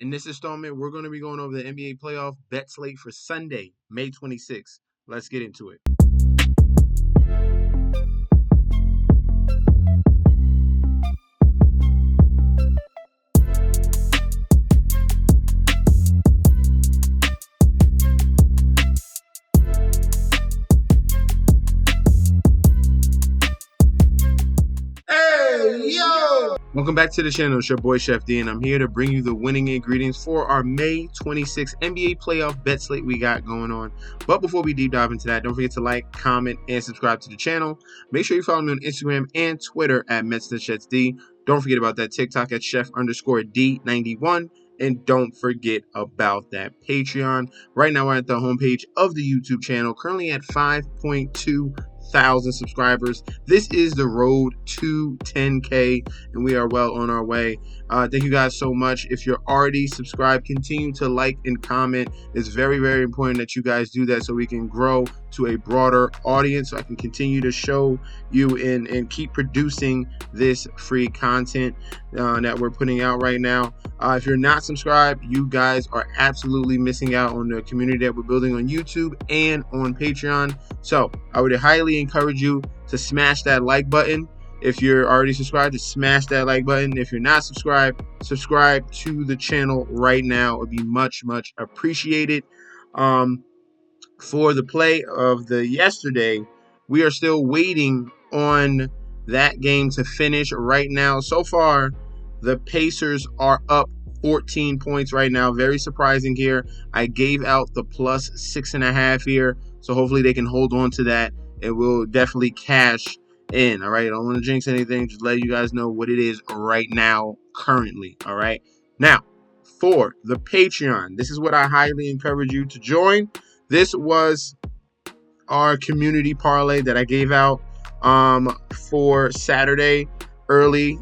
In this installment, we're going to be going over the NBA playoff bet slate for Sunday, May 26th. Let's get into it. Welcome back to the channel. It's your boy Chef D, and I'm here to bring you the winning ingredients for our May 26th NBA playoff bet slate we got going on. But before we deep dive into that, don't forget to like, comment, and subscribe to the channel. Make sure you follow me on Instagram and Twitter at MetsNetChefD. Don't forget about that TikTok at Chef_D91. And don't forget about that Patreon. Right now, we're at the homepage of the YouTube channel, currently at 5.2 thousand subscribers. This is the road to 10K, and we are well on our way. Thank you guys so much. If you're already subscribed, continue to like and comment. It's very, very important that you guys do that so we can grow to a broader audience, so I can continue to show you and keep producing this free content that we're putting out right now. If you're not subscribed, you guys are absolutely missing out on the community that we're building on YouTube and on Patreon. So I would highly encourage you to smash that like button. If you're already subscribed, to smash that like button. If you're not subscribed, subscribe to the channel right now. It would be much, much appreciated. For the play of the yesterday, we are still waiting on that game to finish right now. So far, the Pacers are up 14 points right now. Very surprising here. I gave out the plus 6.5 here, so hopefully they can hold on to that, and we'll definitely cash in. All right, I don't want to jinx anything, just let you guys know what it is right now currently. All right, now for the Patreon, this is what I highly encourage you to join. This was our community parlay that I gave out for Saturday early.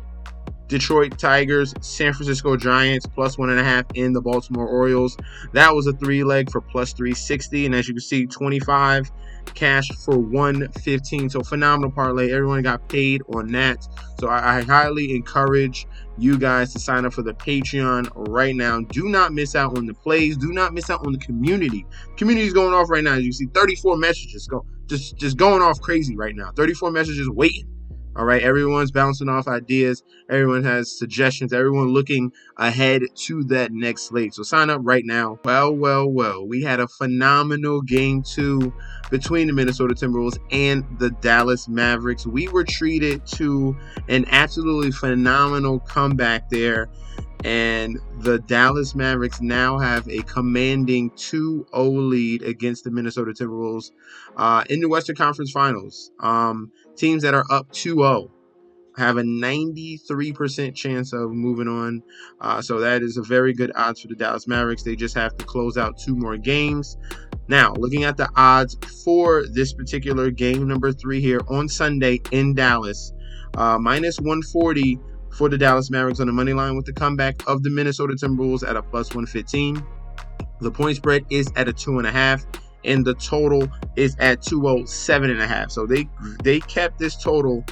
Detroit Tigers, San Francisco Giants, plus 1.5 in the Baltimore Orioles. That was a 3-leg for plus 360. And as you can see, 25 cash for 115. So phenomenal parlay. Everyone got paid on that. So I highly encourage you guys to sign up for the Patreon right now. Do not miss out on the plays. Do not miss out on the community. Community is going off right now. As you see, 34 messages just going off crazy right now. 34 messages waiting. All right, everyone's bouncing off ideas. Everyone has suggestions. Everyone looking ahead to that next slate. So sign up right now. Well. We had a phenomenal game 2 between the Minnesota Timberwolves and the Dallas Mavericks. We were treated to an absolutely phenomenal comeback there. And the Dallas Mavericks now have a commanding 2-0 lead against the Minnesota Timberwolves in the Western Conference Finals. Teams that are up 2-0 have a 93% chance of moving on. So that is a very good odds for the Dallas Mavericks. They just have to close out 2 more games. Now, looking at the odds for this particular game number 3 here on Sunday in Dallas, minus 140 for the Dallas Mavericks on the money line with the comeback of the Minnesota Timberwolves at a plus 115. The point spread is at a 2.5, and the total is at 207.5. So they kept this total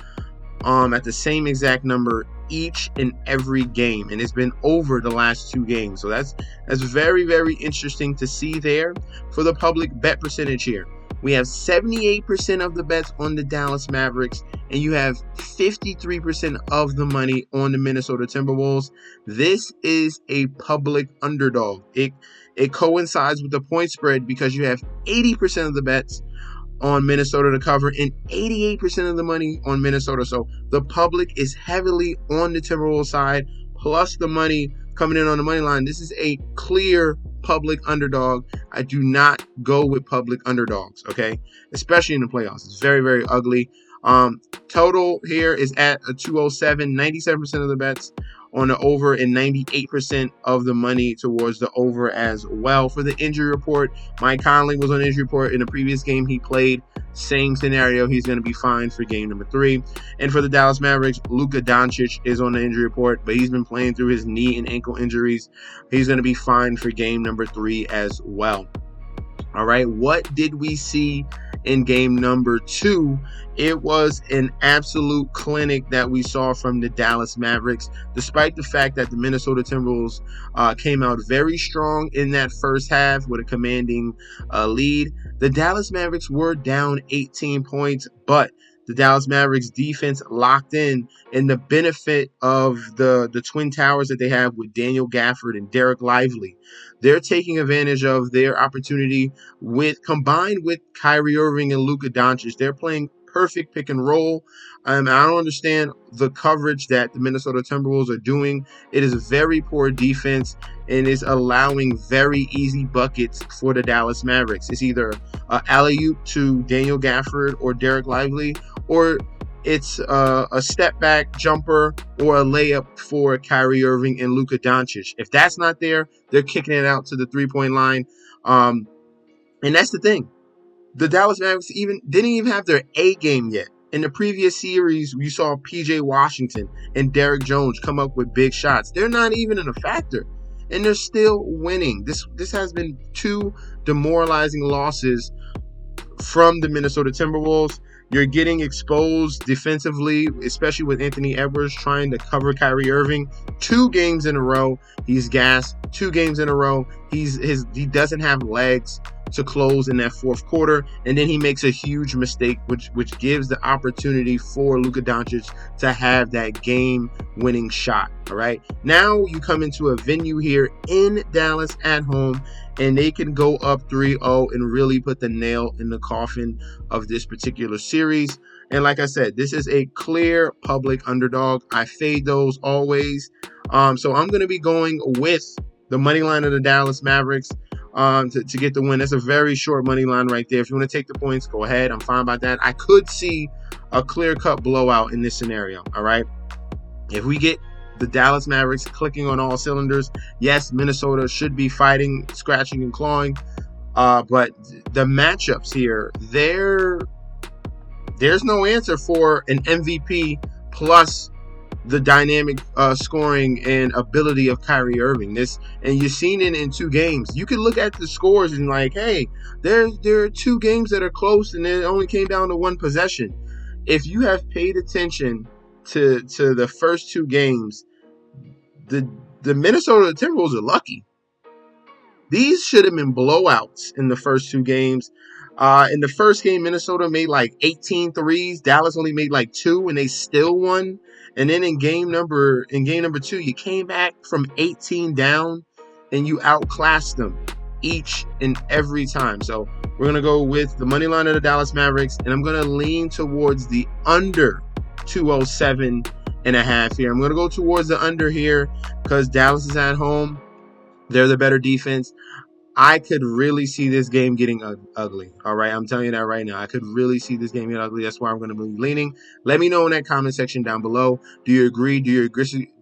at the same exact number each and every game, and it's been over the last 2 games. So that's very, very interesting to see there. For the public bet percentage here, we have 78% of the bets on the Dallas Mavericks, and you have 53% of the money on the Minnesota Timberwolves. This is a public underdog. It coincides with the point spread because you have 80% of the bets on Minnesota to cover and 88% of the money on Minnesota. So the public is heavily on the Timberwolves side, plus the money coming in on the money line. This is a clear public underdog. I do not go with public underdogs, okay? Especially in the playoffs. It's very, very ugly. Total here is at a 207, 97% of the bets on the over and 98% of the money towards the over as well. For the injury report, Mike Conley was on the injury report in the previous game he played. Same scenario. He's going to be fine for game number 3. And for the Dallas Mavericks, Luka Doncic is on the injury report, but he's been playing through his knee and ankle injuries. He's going to be fine for game number 3 as well. All right, what did we see in game number 2. It was an absolute clinic that we saw from the Dallas Mavericks, despite the fact that the Minnesota Timberwolves came out very strong in that first half with a commanding lead. The Dallas Mavericks were down 18 points, but the Dallas Mavericks defense locked in, and the benefit of the Twin Towers that they have with Daniel Gafford and Derek Lively, they're taking advantage of their opportunity combined with Kyrie Irving and Luka Doncic. They're playing perfect pick and roll. I don't understand the coverage that the Minnesota Timberwolves are doing. It is very poor defense and is allowing very easy buckets for the Dallas Mavericks. It's either alley-oop to Daniel Gafford or Derek Lively, or it's a step back jumper or a layup for Kyrie Irving and Luka Doncic. If that's not there, they're kicking it out to the three-point line. And that's the thing. The Dallas Mavericks didn't even have their A game yet. In the previous series, we saw PJ Washington and Derrick Jones come up with big shots. They're not even in a factor, and they're still winning. This has been 2 demoralizing losses from the Minnesota Timberwolves. You're getting exposed defensively, especially with Anthony Edwards trying to cover Kyrie Irving 2 games in a row. He's gassed 2 games in a row. He doesn't have legs to close in that fourth quarter, and then he makes a huge mistake, which gives the opportunity for Luka Doncic to have that game-winning shot. All right, now you come into a venue here in Dallas at home, and they can go up 3-0 and really put the nail in the coffin of this particular series. And like I said, this is a clear public underdog. I fade those always. So I'm going to be going with the money line of the Dallas Mavericks to get the win. That's a very short money line right there. If you want to take the points, go ahead. I'm fine about that. I could see a clear-cut blowout in this scenario, all right? If we get the Dallas Mavericks clicking on all cylinders, yes, Minnesota should be fighting, scratching, and clawing. But the matchups here, there's no answer for an MVP plus the dynamic scoring and ability of Kyrie Irving. And you've seen it in 2 games. You can look at the scores and like, hey, there are 2 games that are close, and it only came down to 1 possession. If you have paid attention to the first 2 games, the Minnesota Timberwolves are lucky. These should have been blowouts in the first 2 games. In the first game, Minnesota made like 18 threes. Dallas only made like 2, and they still won. And then in game number 2, you came back from 18 down, and you outclassed them each and every time. So we're going to go with the money line of the Dallas Mavericks, and I'm going to lean towards the under 207.5 here. I'm going to go towards the under here because Dallas is at home. They're the better defense. I could really see this game getting ugly. All right, I'm telling you that right now. I could really see this game getting ugly. That's why I'm going to be leaning. Let me know in that comment section down below. Do you agree? Do you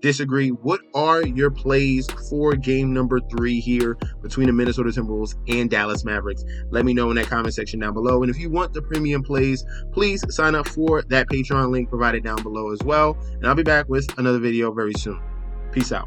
disagree? What are your plays for game number 3 here between the Minnesota Timberwolves and Dallas Mavericks? Let me know in that comment section down below. And if you want the premium plays, please sign up for that Patreon link provided down below as well. And I'll be back with another video very soon. Peace out.